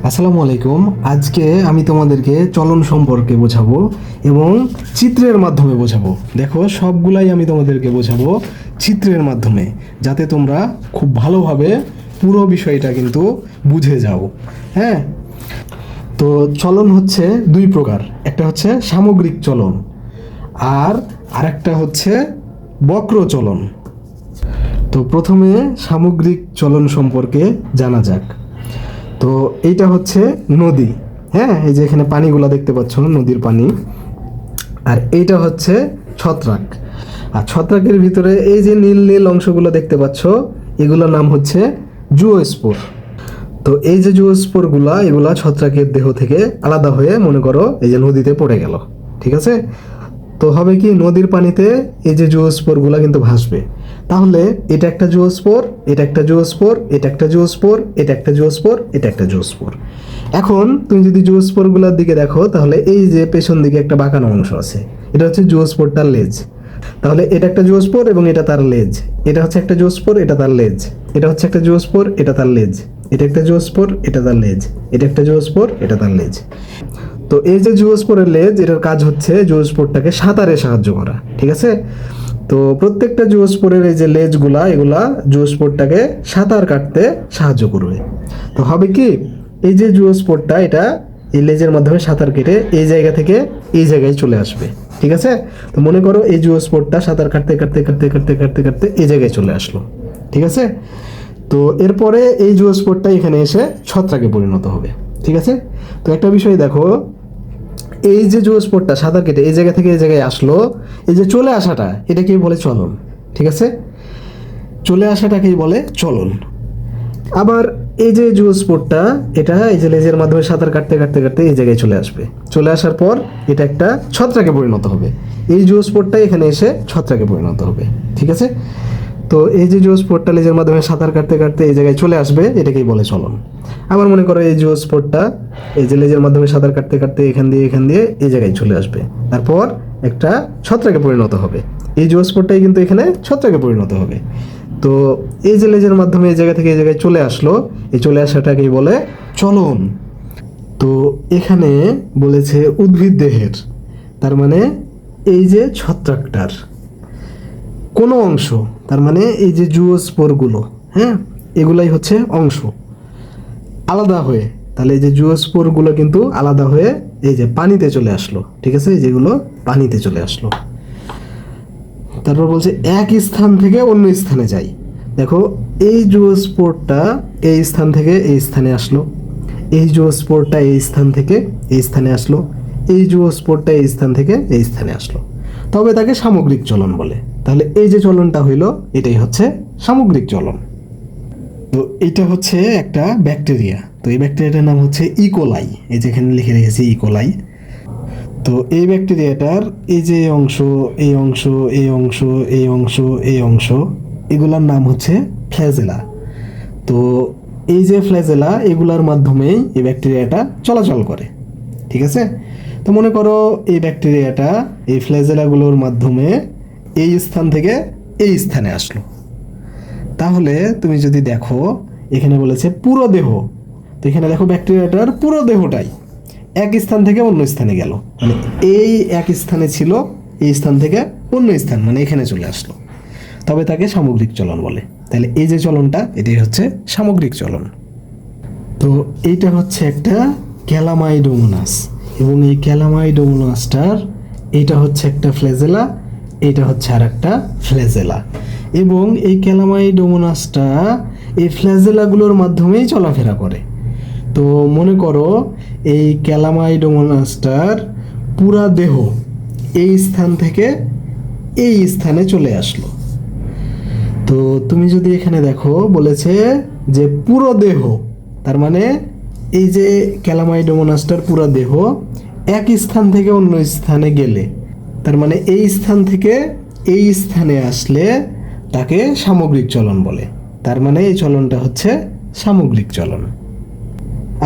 আসসালামু আলাইকুম। আজকে আমি তোমাদেরকে চলন সম্পর্কে বোঝাবো এবং চিত্রের মাধ্যমে বোঝাবো। দেখো, সবগুলাই আমি তোমাদেরকে বোঝাবো চিত্রের মাধ্যমে, যাতে তোমরা খুব ভালোভাবে পুরো বিষয়টা কিন্তু বুঝে যাও। হ্যাঁ, তো চলন হচ্ছে দুই প্রকার। একটা হচ্ছে সামগ্রিক চলন আর আরেকটা হচ্ছে বক্র চলন। তো প্রথমে সামগ্রিক চলন সম্পর্কে জানা যাক। তো এইটা হচ্ছে নদী। হ্যাঁ, এই যে এখানে পানিগুলো দেখতে পাচ্ছ, নদীর পানি। আর এইটা হচ্ছে ছত্রাক। আর ছত্রাকের ভিতরে এই যে নীল নীল অংশগুলো দেখতে পাচ্ছ, এগুলোর নাম হচ্ছে জুওস্পোর। তো এই যে জুওস্পোরগুলা, এগুলা ছত্রাকের দেহ থেকে আলাদা হয়ে মনে করো এই যে নদীতে পড়ে গেল। ঠিক আছে? তো হবে কি, নদীর পানিতে এই যে জুওস্পোরগুলা কিন্তু ভাসবে। তাহলে এটা একটা জুওস্পোর, এটা একটা জুওস্পোর, এটা একটা জুওস্পোর, এটা একটা জুওস্পোর, এটা একটা জুওস্পোর। এখন তুমি যদি জুওস্পোরগুলোর দিকে দেখো, তাহলে এই যে পেছন দিকে একটা বাঁকানো অংশ আছে, এটা হচ্ছে জুওস্পোরটার লেজ। তাহলে এটা একটা জুওস্পোর এবং এটা তার লেজ। এটা হচ্ছে একটা জুওস্পোর, এটা তার লেজ। এটা হচ্ছে একটা জুওস্পোর, এটা তার লেজ। এটা একটা জুওস্পোর, এটা তার লেজ। এটা একটা জুওস্পোর, এটা তার লেজ। তো এই যে জুওস্পোরের লেজ, এটার কাজ হচ্ছে জুওস্পোরটাকে সাঁতারে সাহায্য করা। ঠিক আছে? তো প্রত্যেকটা জুওস্পোরের এই যে লেজগুলা, এগুলা জুওস্পোরটাকে সাঁতার কাটতে সাহায্য করবে। তো হবে কি, এই যে জুওস্পোরটা, এটা এই লেজের মাধ্যমে সাঁতার কেটে এই জায়গা থেকে এই জায়গায় চলে আসবে। ঠিক আছে? তো মনে করো এই জুওস্পোরটা সাঁতার কাটতে কাটতে কাটতে কাটতে কাটতে কাটতে এই জায়গায় চলে আসলো। ঠিক আছে? তো এরপরে এই জুওস্পোরটা এখানে এসে ছত্রাকে পরিণত হবে। ঠিক আছে? তো একটা বিষয় দেখো, এই যে জুওস্পোরটা সাঁতার কেটে এই জায়গা থেকে এই জায়গায় আসলো, এই যে চলে আসাটা, এটাকেই বলে চলন। ঠিক আছে? চলে আসাটাকেই বলে চলন। আবার এই যে জুওস্পোরটা, এটা এই যে লেজের মাধ্যমে সাঁতার কাটতে কাটতে কাটতে এই জায়গায় চলে আসবে। চলে আসার পর এটা একটা ছত্রাকে পরিণত হবে। এই জুওস্পোরটা এখানে এসে ছত্রাকে পরিণত হবে। ঠিক আছে? তো এই যে জুওস্পোরটা লেজের মাধ্যমে সাঁতার কাটতে কাটতে এই জায়গায় চলে আসবে, এটাকেই বলে চলন। আবার মনে করো এই জুওস্পোরটা এই যে লেজের মাধ্যমে সাঁতার কাটতে কাটতে এখান দিয়ে এই জায়গায় চলে আসবে, তারপর একটা ছত্রাকে পরিণত হবে। এই জুওস্পোরটাই কিন্তু এখানে ছত্রাকে পরিণত হবে। তো এই যে লেজের মাধ্যমে এই জায়গা থেকে এই জায়গায় চলে আসলো, এই চলে আসাটাকেই বলে চলন। তো এখানে বলেছে উদ্ভিদ দেহের, তার মানে এই যে ছত্রাকটার কোনো অংশ, তার মানে এই যে জুওস্পোরগুলো, হ্যাঁ, এগুলাই হচ্ছে অংশ আলাদা হয়ে। তাহলে এই যে জুওস্পোরগুলো কিন্তু আলাদা হয়ে এই যে পানিতে চলে আসলো। ঠিক আছে? এই যেগুলো পানিতে চলে আসলো। তারপর বলছে এক স্থান থেকে অন্য স্থানে যাই। দেখো, এই জুওস্পোরটা এই স্থান থেকে এই স্থানে আসলো, এই জুওস্পোরটা এই স্থান থেকে এই স্থানে আসলো, এই জুওস্পোরটা এই স্থান থেকে এই স্থানে আসলো, তবে তাকে সামগ্রিক চলন বলে। তাহলে এই যে চলনটা হইলো, এটাই হচ্ছে সামগ্রিক চলন। তো এটা হচ্ছে একটা ব্যাকটেরিয়া। তো এই ব্যাকটেরিয়াটার নাম হচ্ছে ইকোলাই। এই যেখানে লিখে রেখেছি ইকোলাই। তো এই ব্যাকটেরিয়াটার এই যে অংশ, এই অংশ, এই অংশ, এই অংশ, এই অংশ, এগুলার নাম হচ্ছে ফ্ল্যাজেলা। তো এই যে ফ্ল্যাজেলা, এগুলার মাধ্যমেই এই ব্যাকটেরিয়াটা চলাচল করে। ঠিক আছে? তো মনে করো এই ব্যাকটেরিয়াটা এই ফ্ল্যাজেলাগুলোর মাধ্যমে এই স্থান থেকে এই স্থানে আসলো। তাহলে তুমি যদি দেখো, এখানে বলেছে পুরো দেহ। তো এখানে দেখো ব্যাকটেরিয়াটার পুরো দেহটাই এক স্থান থেকে অন্য স্থানে গেল, মানে এই এক স্থানে ছিল, এই স্থান থেকে অন্য স্থান, মানে এখানে চলে আসলো, তবে তাকে সামগ্রিক চলন বলে। তাহলে এই যে চলনটা, এটাই হচ্ছে সামগ্রিক চলন। তো এইটা হচ্ছে একটা ক্যালামাইডোমোনাস, এবং এই ক্যালামাইডোমোনাসটার এইটা হচ্ছে একটা ফ্ল্যাজেলা, এইটা হচ্ছে আর একটা ফ্ল্যাজেলা, এবং এই ক্যালামাইডোমোনাসটা এই ফ্ল্যাজেলাগুলোর মাধ্যমেই চলাফেরা করে। তো মনে করো এই ক্যালামাইডোমোনাসটার পুরা দেহ এই স্থান থেকে এই স্থানে চলে আসলো। তো তুমি যদি এখানে দেখো, বলেছে যে পুরো দেহ, তার মানে এই যে ক্যালামাইডোমোনাসটার পুরো দেহ এক স্থান থেকে অন্য স্থানে গেলে, তার মানে এই স্থান থেকে এই স্থানে আসলে তাকে সামগ্রিক চলন বলে। তার মানে এই চলনটা হচ্ছে সামগ্রিক চলন।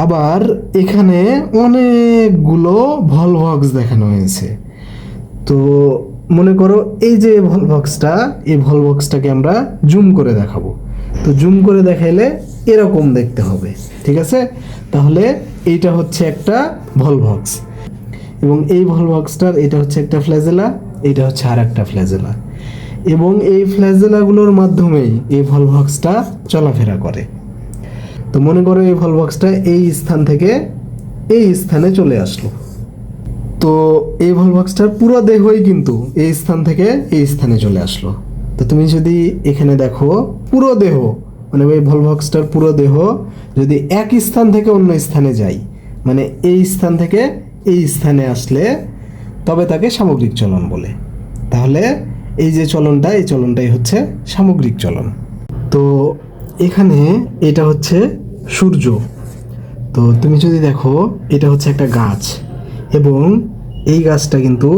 আবার এখানে অনেকগুলো ভলভক্স দেখানো হয়েছে। তো মনে করো এই যে ভলভক্সটা, এই ভলভক্সটাকে আমরা জুম করে দেখাবো। তো জুম করে দেখাইলে এরকম দেখতে হবে, ঠিক আছে? তাহলে এইটা হচ্ছে একটা ভলভক্স, এবং এই ভলভক্সটার এটা হচ্ছে একটা ফ্ল্যাজেলা, এটা হচ্ছে আর একটা ফ্ল্যাজেলা, এবং এই ফ্ল্যাজেলাগুলোর মাধ্যমেই এই ভলভক্সটা চলাফেরা করে। তো মনে করো এই ভলভক্সটা এই স্থান থেকে এই স্থানে চলে আসলো। তো এই ভলভক্সটার পুরো দেহই কিন্তু এই স্থান থেকে এই স্থানে চলে আসলো। তো তুমি যদি এখানে দেখো পুরো দেহ, মানে এই ভলভক্সটার পুরো দেহ যদি এক স্থান থেকে অন্য স্থানে যায়, মানে এই স্থান থেকে এই স্থানে আসলে তবে তাকে সামগ্রিক চলন বলে। তাহলে এই যে চলনটা, এই চলনটাই হচ্ছে সামগ্রিক চলন। তো এখানে এটা হচ্ছে সূর্য। তো তুমি যদি দেখো এটা হচ্ছে একটা গাছ, এবং এই গাছটা কিন্তু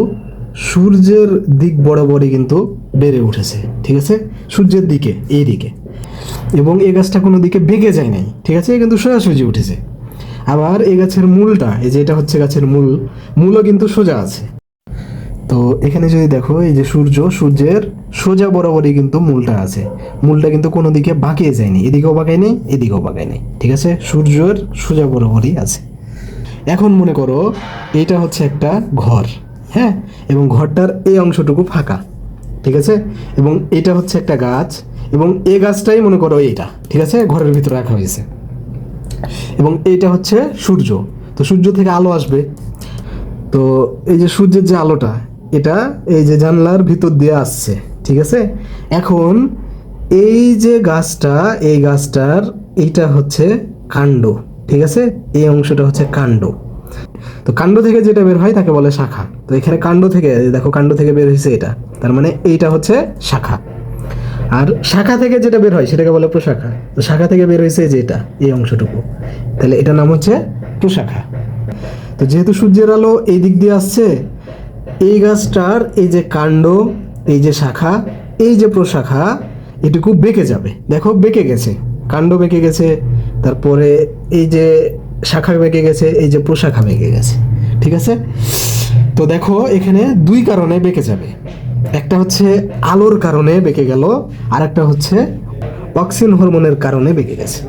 সূর্যের দিক বরাবরই কিন্তু বেড়ে উঠেছে, ঠিক আছে? সূর্যের দিকে, এই দিকে, এবং এই গাছটা কোনো দিকে বেঁকে যায় নাই, ঠিক আছে? কিন্তু সোজাসুজি উঠেছে। আবার এই গাছের মূলটা, এই যে এটা হচ্ছে গাছের মূল, মূলও কিন্তু সোজা আছে। তো এখানে যদি দেখো এই যে সূর্য, সূর্যের সোজা বরাবরই কিন্তু মূলটা আছে, মূলটা কিন্তু কোনো দিকে বাঁকিয়ে যায়নি, এদিকেও বাঁকায় নেই এদিকেও বাঁকায় নেই, ঠিক আছে? সূর্যের সোজা বরাবরই আছে। এখন মনে করো এইটা হচ্ছে একটা ঘর, হ্যাঁ, এবং ঘরটার এই অংশটুকু ফাঁকা, ঠিক আছে? এবং এটা হচ্ছে একটা গাছ, এবং এই গাছটাই মনে করো এইটা, ঠিক আছে, ঘরের ভিতরে রাখা হয়েছে। এবং এইটা হচ্ছে সূর্য। তো সূর্য থেকে আলো আসবে। তো এই যে সূর্যের যে আলোটা, এটা এই যে জানলার ভিতর দিয়ে আসছে, ঠিক আছে? এখন এই যে গাছটা, এই গাছটার এইটা হচ্ছে কাণ্ড, ঠিক আছে? এই অংশটা হচ্ছে কাণ্ড। তো কাণ্ড থেকে যেটা বের হয় তাকে বলে শাখা। তো এখানে কাণ্ড থেকে দেখো, কাণ্ড থেকে বের হয়েছে এটা, তার মানে এইটা হচ্ছে শাখা। আর শাখা থেকে যেটা বের হয় সেটাকে বলে প্রশাখা। তো শাখা থেকে বের হয়েছে যে এটা, এই অংশটুকু, তাহলে এটার নাম হচ্ছে প্রশাখা। তো যেহেতু সূর্যের আলো এই দিক দিয়ে আসছে, এই গাছটার এই যে কাণ্ড, এই যে শাখা, এই যে প্রশাখা, এটুকু বেঁকে যাবে। দেখো বেঁকে গেছে, কাণ্ড বেঁকে গেছে, তারপরে এই যে শাখা বেঁকে গেছে, এই যে প্রশাখা বেঁকে গেছে, ঠিক আছে? তো দেখো এখানে দুই কারণে বেঁকে যাবে, একটা হচ্ছে আলোর কারণে বেঁকে গেল, আর একটা হচ্ছে অক্সিন হরমোনের কারণে বেঁকে গেছে।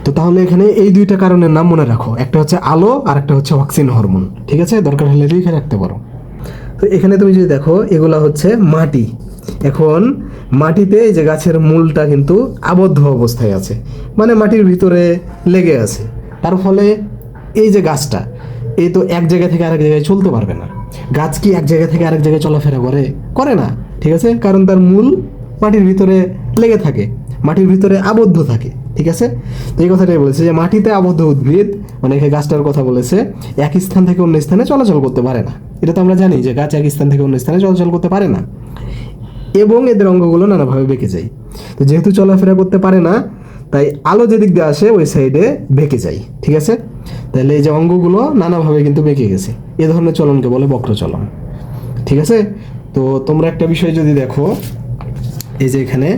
তো তাহলে এখানে এই দুইটা কারণের নাম মনে রাখো, একটা হচ্ছে আলো আর একটা হচ্ছে অক্সিন হরমোন, ঠিক আছে? দরকার হলে লিখে রাখতে পারো। তো এখানে তুমি যদি দেখো এগুলা হচ্ছে মাটি। এখন মাটিতে এই যে গাছের মূলটা কিন্তু আবদ্ধ অবস্থায় আছে, মানে মাটির ভিতরে লেগে আছে। তার ফলে এই যে গাছটা, এই তো এক জায়গা থেকে আরেক জায়গায় চলতে পারবে না। গাছ কি এক জায়গা থেকে আরেক জায়গায় চলাফেরা করে? করে না, ঠিক আছে? কারণ তার মূল মাটির ভিতরে লেগে থাকে, মাটির ভিতরে আবদ্ধ থাকে, ঠিক আছে? তো এই কথাটাই বলেছে যে মাটিতে আবদ্ধ উদ্ভিদ, মানে এখানে গাছটার কথা বলেছে, এক স্থান থেকে অন্য স্থানে চলাচল করতে পারে না। এটা তো আমরা জানি যে গাছ এক স্থান থেকে অন্য স্থানে চলাচল করতে পারে না, এবং এদের অঙ্গগুলো নানাভাবে বেঁকে যায়। তো যেহেতু চলাফেরা করতে পারে না, তাই আলো যেদিক দিয়ে আসে ওই সাইডে বেঁকে যায়, ঠিক আছে? তাহলে এই যে অঙ্গগুলো নানাভাবে কিন্তু বেঁকে গেছে, এ ধরনের চলনকে বলে বক্রচলন, ঠিক আছে? তো তোমরা একটা বিষয় যদি দেখো, এই যে এখানে,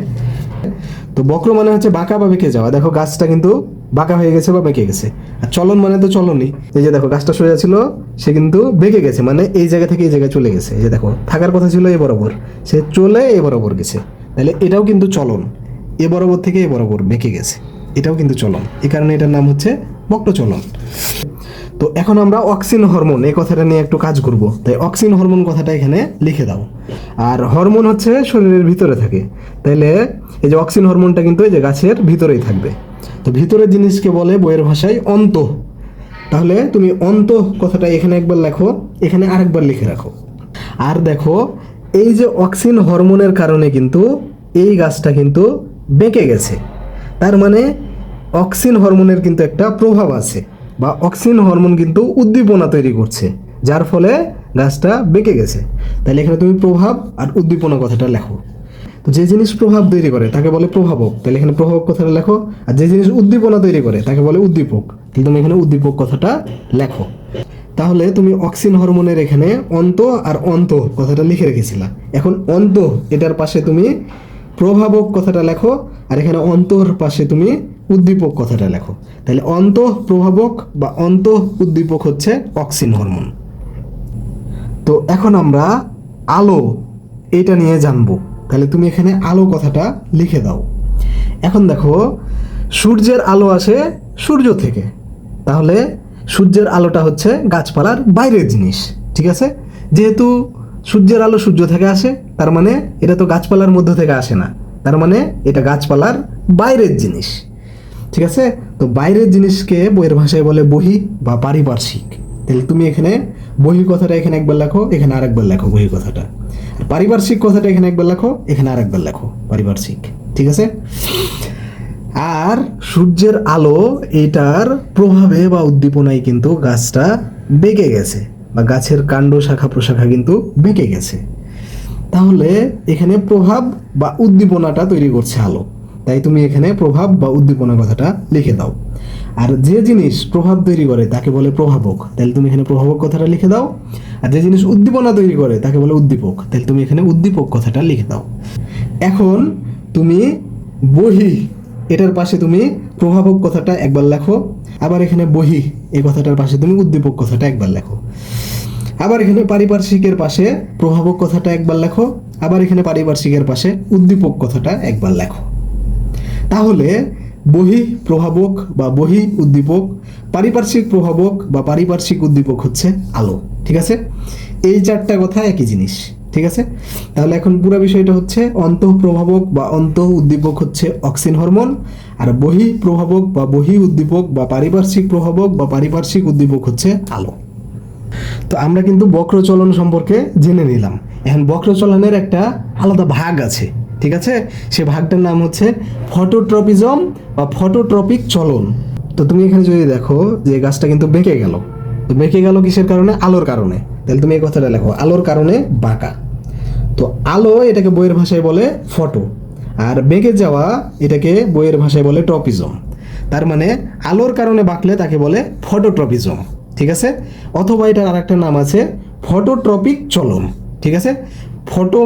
তো বক্র মানে হচ্ছে বাঁকা বা বেঁকে যাওয়া। দেখো গাছটা কিন্তু বাঁকা হয়ে গেছে বা বেঁকে গেছে। আর চলন মানে তো চলনই, এই যে দেখো গাছটা সোজা ছিল, সে কিন্তু বেঁকে গেছে, মানে এই জায়গা থেকে এই জায়গায় চলে গেছে। এই যে দেখো থাকার কথা ছিল এ বরাবর, সে চলে এ বরাবর গেছে, তাহলে এটাও কিন্তু চলন, এ বরাবর থেকে এ বরাবর বেঁকে গেছে, এটাও কিন্তু চলন। এই কারণে এটার নাম হচ্ছে বক্রচলন। তো এখন আমরা অক্সিন হরমোন এই কথাটা নিয়ে একটু কাজ করব। তাই অক্সিন হরমোন কথাটা এখানে লিখে দাও। আর হরমোন হচ্ছে শরীরের ভিতরে থাকে, তাইলে এই যে অক্সিন হরমোনটা কিন্তু এই যে গাছের ভিতরেই থাকবে। তো ভিতরের জিনিসকে বলে বইয়ের ভাষায় অন্ত। তাহলে তুমি অন্ত কথাটা এখানে একবার লেখো, এখানে আরেকবার লিখে রাখো। আর দেখো এই যে অক্সিন হরমোনের কারণে কিন্তু এই গাছটা কিন্তু বেঁকে গেছে, তার মানে অক্সিন হরমোনের কিন্তু একটা প্রভাব আছে, বা অক্সিন হরমোন কিন্তু উদ্দীপনা তৈরি করছে, যার ফলে গাছটা বেঁকে গেছে। তাহলে এখানে তুমি প্রভাব আর উদ্দীপনা কথাটা লেখো। তো যে জিনিস প্রভাব তৈরি করে তাকে বলে প্রভাবক, তাহলে এখানে প্রভাবক কথাটা লেখো। আর যে জিনিস উদ্দীপনা তৈরি করে তাকে বলে উদ্দীপক, তাহলে তুমি এখানে উদ্দীপক কথাটা লেখো। তাহলে তুমি অক্সিন হরমোনের এখানে অন্ত আর অন্ত কথাটা লিখে রেখেছিলা। এখন অন্ত এটার পাশে তুমি প্রভাবক কথাটা লেখো, আর এখানে অন্তর পাশে তুমি উদ্দীপক কথাটা লেখো। তাহলে অন্ত প্রভাবক বা অন্ত উদ্দীপক হচ্ছে অক্সিন হরমোন। তো এখন আমরা আলো এটা নিয়ে জানবো। তাহলে তুমি এখানে আলো কথাটা লিখে দাও। এখন দেখো সূর্যের আলো আসে সূর্য থেকে, তাহলে সূর্যের আলোটা হচ্ছে গাছপালার বাইরের জিনিস, ঠিক আছে? যেহেতু সূর্যের আলো সূর্য থেকে আসে, তার মানে এটা তো গাছপালার মধ্য থেকে আসে না, তার মানে এটা গাছপালার বাইরের জিনিস, ঠিক আছে? তো বাইরের জিনিসকে বইয়ের ভাষায় বলে বহি বা পারিপার্শ্বিক। তাহলে তুমি এখানে বহি কথাটা এখানে একবার লেখো, এখানে আরেকবার লেখো বহি কথাটা। আর পারিপার্শ্বিক কথাটা এখানে একবার লেখো, এখানে আরেকবার লেখো পারিপার্শ্বিক, ঠিক আছে? আর সূর্যের আলো এটার প্রভাবে বা উদ্দীপনায় কিন্তু গাছটা বেঁকে গেছে, বা গাছের কাণ্ড শাখা প্রশাখা কিন্তু বেঁকে গেছে। তাহলে এখানে প্রভাব বা উদ্দীপনাটা তৈরি করছে আলো, তাই তুমি এখানে প্রভাব বা উদ্দীপনা কথাটা লিখে দাও। আর যে জিনিস প্রভাব তৈরি করে তাকে বলে প্রভাবক, তাহলে তুমি এখানে প্রভাবক কথাটা লিখে দাও। আর যে জিনিস উদ্দীপনা তৈরি করে তাকে বলে উদ্দীপক, তাহলে তুমি এখানে উদ্দীপক কথাটা লিখে দাও। এখন তুমি বহি এটার পাশে তুমি প্রভাবক কথাটা একবার লেখো, আবার এখানে বহি এই কথাটার পাশে তুমি উদ্দীপক কথাটা একবার লেখো। আবার এখানে পারিপার্শ্বিকের পাশে প্রভাবক কথাটা একবার লেখো, আবার এখানে পারিপার্শ্বিকের পাশে উদ্দীপক কথাটা একবার লেখো। তাহলে বহি প্রভাবক বা বহি উদ্দীপক, পারিপার্শ্বিক প্রভাবক বা পারিপার্শ্বিক উদ্দীপক হচ্ছে আলো, ঠিক আছে? এই চারটা কথা একই জিনিস, ঠিক আছে? তাহলে এখন পুরো বিষয়টা হচ্ছে অন্তঃ প্রভাবক বা অন্তঃ উদ্দীপক হচ্ছে অক্সিন হরমোন, আর বহি প্রভাবক বা বহি উদ্দীপক বা পারিপার্শ্বিক প্রভাবক বা পারিপার্শ্বিক উদ্দীপক হচ্ছে আলো। তো আমরা কিন্তু বক্রচলন সম্পর্কে জেনে নিলাম। এখন বক্রচলনের একটা আলাদা ভাগ আছে, ঠিক আছে? সে ভাগটার নাম হচ্ছে ফটোট্রপিজম বা ফটোট্রপিক চলন। তো তুমি এখানে যদি দেখো যে গাছটা কিন্তু বেঁকে গেল, তো বেঁকে গেল কিসের কারণে? আলোর কারণে। তাহলে তুমি এই কথাটা লেখো, আলোর কারণে বাঁকা। তো আলো এটাকে বইয়ের ভাষায় বলে ফটো, আর বেঁকে যাওয়া এটাকে বইয়ের ভাষায় বলে ট্রপিজম। তার মানে আলোর কারণে বাঁকলে তাকে বলে ফটোট্রপিজম, ঠিক আছে? অথবা এটার আরেকটা নাম আছে ফটোট্রপিক চলন, ঠিক আছে? ফটো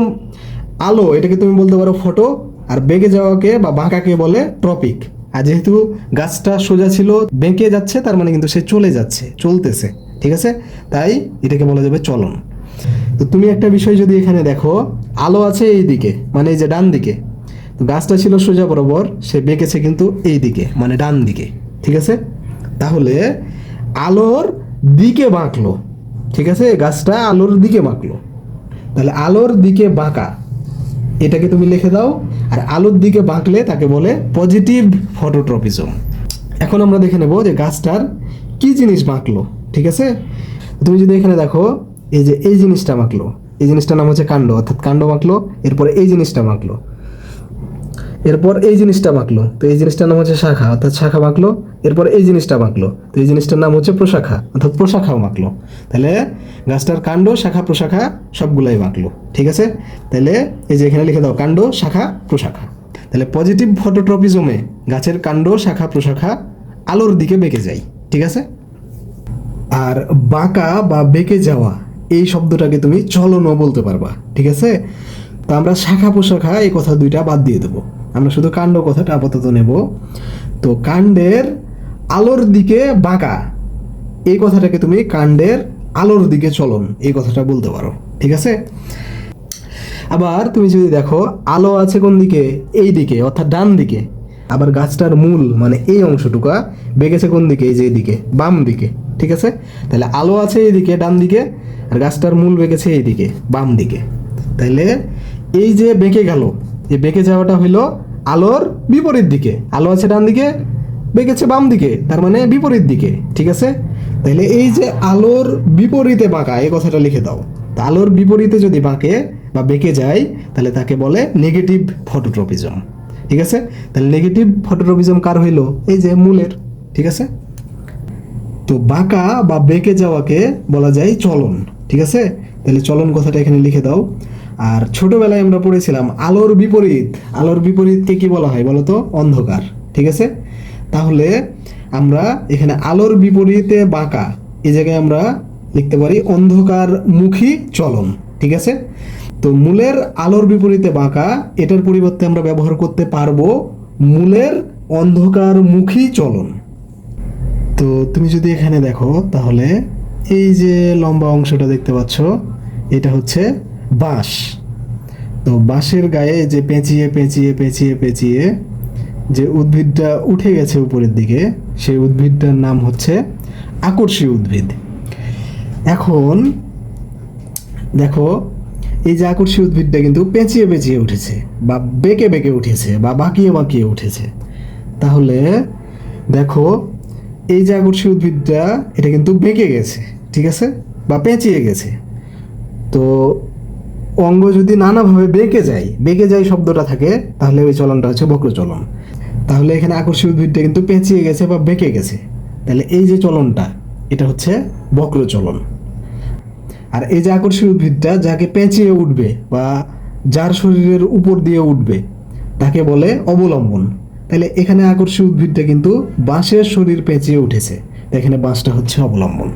আলো এটাকে তুমি বলতে পারো ফটো, আর বেঁকে যাওয়াকে বা বাঁকাকে বলে ট্রপিক। আর যেহেতু গাছটা সোজা ছিল, বেঁকে যাচ্ছে, তার মানে কিন্তু সে চলে যাচ্ছে, চলতেছে, ঠিক আছে? তাই এটাকে বলা যাবে চলন। তো তুমি একটা বিষয় যদি এখানে দেখো, আলো আছে এই দিকে, মানে এই যে ডান দিকে, তো গাছটা ছিল সোজা বরাবর, সে বেঁকেছে কিন্তু এই দিকে, মানে ডান দিকে, ঠিক আছে? তাহলে আলোর দিকে বাঁকলো, ঠিক আছে? গাছটা আলোর দিকে বাঁকলো, তাহলে আলোর দিকে বাঁকা এটাকে তুমি লিখে দাও। আর আলোর দিকে বাঁকলে তাকে বলে পজিটিভ ফটোট্রপিজম। এখন আমরা দেখে নেব যে গাছটার কি জিনিস বাঁকলো, ঠিক আছে? তুমি যদি এখানে দেখো, এই যে এই জিনিসটা বাঁকলো, এই জিনিসটার নাম হচ্ছে কাণ্ড, অর্থাৎ কাণ্ড বাঁকলো। এরপরে এই জিনিসটা বাঁকলো, এরপর এই জিনিসটা বাঁকলো, তো এই জিনিসটার নাম হচ্ছে শাখা, অর্থাৎ শাখা বাঁকলো। এরপর এই জিনিসটা বাঁকলো, তো এই জিনিসটার নাম হচ্ছে প্রশাখা, অর্থাৎ প্রশাখাও বাঁকলো। তাহলে গাছটার কাণ্ড শাখা প্রশাখা সবগুলাই বাঁকলো, ঠিক আছে? তাহলে এই যে এখানে লিখে দাও কাণ্ড শাখা প্রশাখা। তাহলে পজিটিভ ফটোট্রপিজমে গাছের কাণ্ড শাখা প্রশাখা আলোর দিকে বেঁকে যায়, ঠিক আছে? আর বাঁকা বা বেঁকে যাওয়া এই শব্দটাকে তুমি চলনও বলতে পারবা, ঠিক আছে? তো আমরা শাখা প্রশাখা এই কথা দুইটা বাদ দিয়ে দেবো, আমরা শুধু কাণ্ড কথাটা আপাতত নেব। তো কাণ্ডের আলোর দিকে বাঁকা এই কথাটাকে তুমি কাণ্ডের আলোর দিকে চলন এই কথাটা বলতে পারো, ঠিক আছে? আবার তুমি যদি দেখো আলো আছে কোন দিকে? এই দিকে, অর্থাৎ ডান দিকে। আবার গাছটার মূল মানে এই অংশটুকা বেঁকেছে কোন দিকে? এই যে এইদিকে, বাম দিকে, ঠিক আছে? তাহলে আলো আছে এইদিকে ডান দিকে, আর গাছটার মূল বেঁকেছে এইদিকে বাম দিকে। তাইলে এই যে বেঁকে গেল, এই বেঁকে যাওয়াটা হইলো আলোর বিপরীত দিকে। আলো আছে ডান দিকে, বেঁকেছে বাম দিকে, তার মানে বিপরীত দিকে, ঠিক আছে? তাহলে এই যে আলোর বিপরীতে বাঁকা এই কথাটা লিখে দাও। তা আলোর বিপরীতে যদি বাঁকে বা বেঁকে যায় তাহলে তাকে বলে নেগেটিভ ফটোট্রপিজম, ঠিক আছে? তাহলে নেগেটিভ ফটোট্রপিজম কার হইলো? এই যে মূলের, ঠিক আছে? তো বাঁকা বা বেঁকে যাওয়াকে বলা যায় চলন, ঠিক আছে? তাহলে চলন কথাটা এখানে লিখে দাও। আর ছোটবেলায় আমরা পড়েছিলাম আলোর বিপরীত, আলোর বিপরীতকে কি বলা হয় বলো তো? অন্ধকার, ঠিক আছে? তাহলে আমরা এখানে আলোর বিপরীতে বাঁকা এই জায়গায় আমরা লিখতে পারি অন্ধকার মুখী চলন, ঠিক আছে? তো মূলের আলোর বিপরীতে বাঁকা এটার পরিবর্তে আমরা ব্যবহার করতে পারবো মূলের অন্ধকার মুখী চলন। তো তুমি যদি এখানে দেখো তাহলে এই যে লম্বা অংশটা দেখতে পাচ্ছ, এটা হচ্ছে বাঁশ। তো বাঁশের গায়ে যে পেঁচিয়ে পেঁচিয়ে পেঁচিয়ে পেঁচিয়ে যে উদ্ভিদটা উঠে গেছে উপরের দিকে, সেই উদ্ভিদটার নাম হচ্ছে আকর্ষী উদ্ভিদ। এখন দেখো, এই যে আকর্ষী উদ্ভিদটা কিন্তু পেঁচিয়ে পেঁচিয়ে উঠেছে, বা বেঁকে বেঁকে উঠেছে, বা বাঁকিয়ে বাঁকিয়ে উঠেছে। তাহলে দেখো, এই যে আকর্ষী উদ্ভিদটা, এটা কিন্তু বেঁকে গেছে, ঠিক আছে, বা পেঁচিয়ে গেছে। তো অঙ্গ যদি নানাভাবে বেঁকে যায় শব্দটা থাকে, তাহলে ওই চলনটা হচ্ছে বক্রচলন। তাহলে এখানে আকর্ষী উদ্ভিদটা কিন্তু পেঁচিয়ে গেছে বা বেঁকে গেছে, তাহলে এই যে চলনটা, এটা হচ্ছে বক্রচলন। আর এই যে আকর্ষী উদ্ভিদটা যাকে পেঁচিয়ে উঠবে বা যার শরীরের উপর দিয়ে উঠবে, তাকে বলে অবলম্বন। তাহলে এখানে আকর্ষী উদ্ভিদটা কিন্তু বাঁশের শরীর পেঁচিয়ে উঠেছে, এখানে বাঁশটা হচ্ছে অবলম্বন।